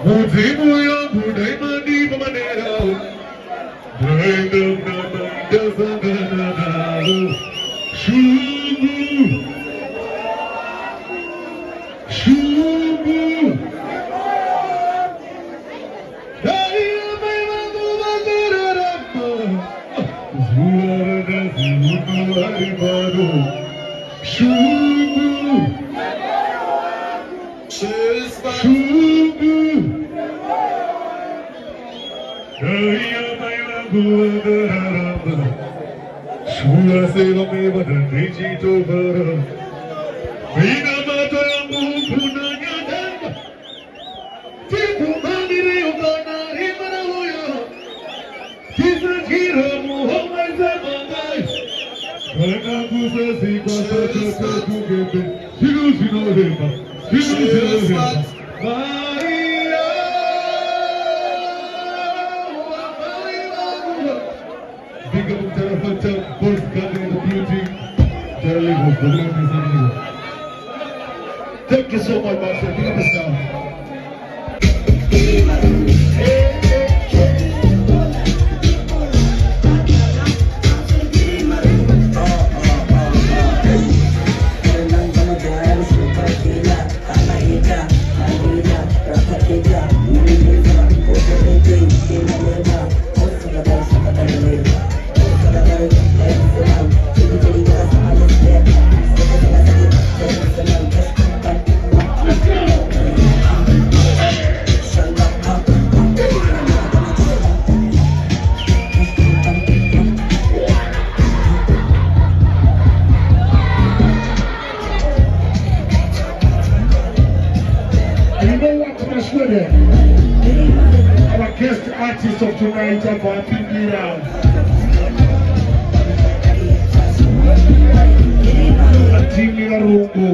Mudzimu yangu daima ndivyo maneno. Daima ndazangana nao. Shubu. Shubu. Daima yangu mandarama. Zuara zimu haribado. Shubu. Shubu. Daima yangu mandarama. Shuwa seva meva dhanejito vara. Vina mata yangu kuna nyadamba. Tipu mandire yogana himara hoya. Tisa jira muhombe zamangai. Kana kusa sikwa sata kugebe. Sinu sinu hema. Sinu sinu hema. Maria. Big up Fantan, both coming in the beauty. Thank you so much, Master. Big up yourself. Mashwede, our guest artist of tonight, of our people round. Atimi Arungu.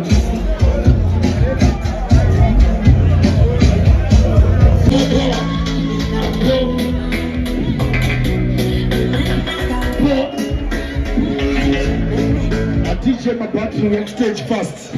I teach him about the next stage first.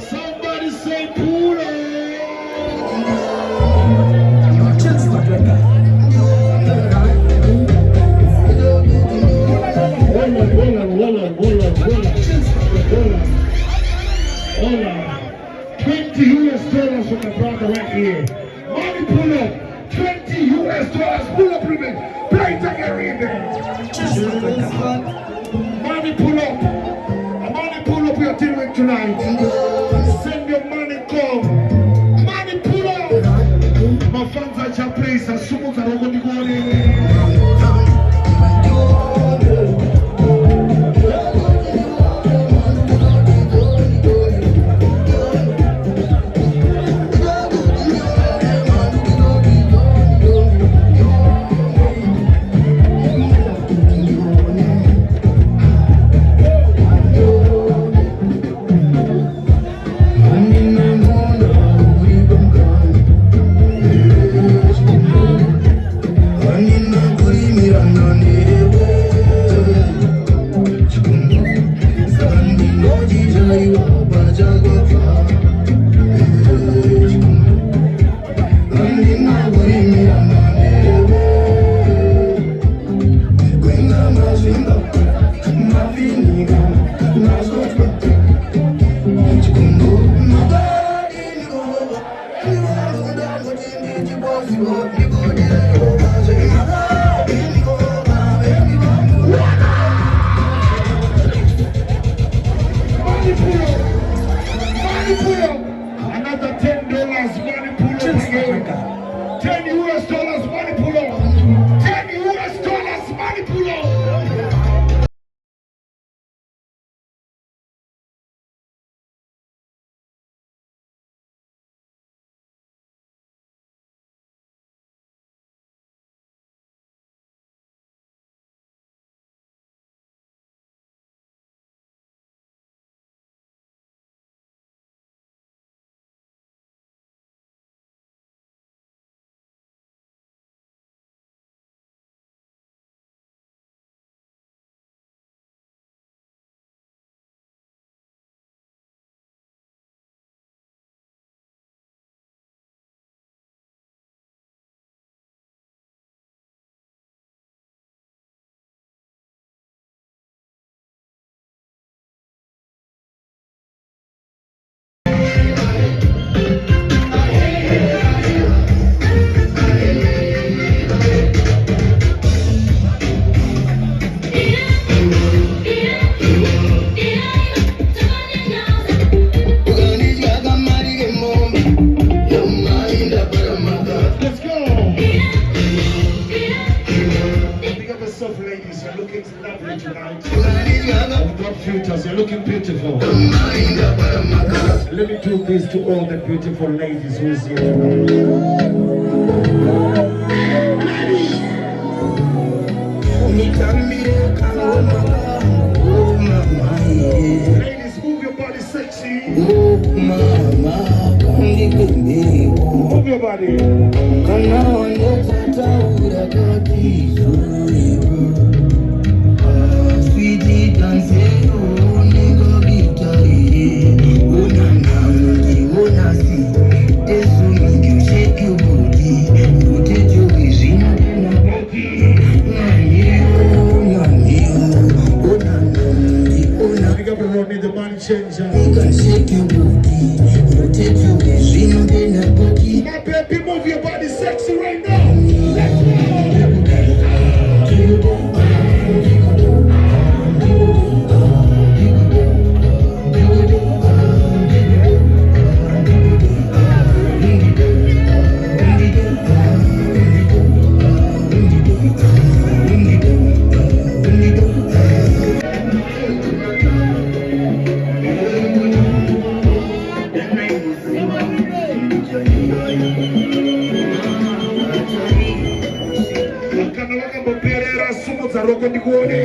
Somebody say pool. Hold on. $20 US from the brother right here. Money pull up. $20 US. Pull up, remember. Play it again, money pull up. Money pull up, we are dealing with tonight. Send your money, come. Money pull up. My fans at your place. As soon as I don't go to go filters. You're looking beautiful. Let me do this to all the beautiful ladies who's here. Ladies, move your body sexy. Move your body. The money changer. My baby, move your body sexy right now. Let's go. Roko ndikuone.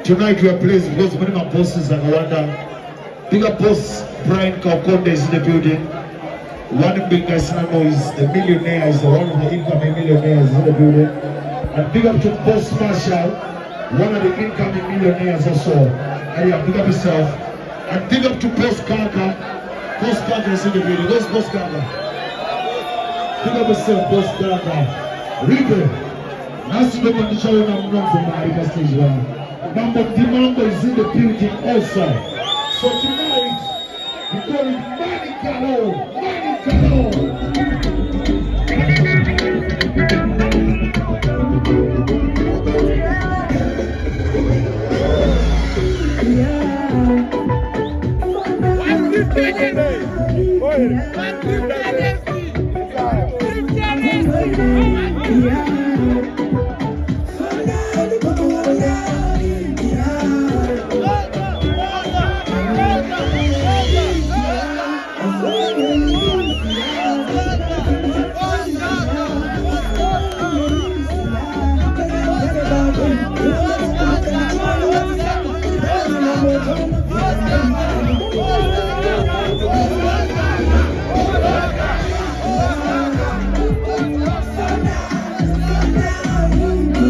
Tonight we are blessed because many of my bosses are Rwanda. Bigger boss Brian Kaukonde is in the building. One big guy Sinamo is the millionaire, is one of the incoming millionaires in the building. And big up to Boss Marshall, one of the incoming millionaires also. And yeah, big up yourself. And big up to Boss Gaga. Boss Gaga is in the building. Where's Boss Gaga? Big up yourself, Boss Gaga. Ribe. Nasi the condition I'm not from my stage one. Mambo Dimambo is in the building also. So tonight, we call it Money Galore. Money Galore.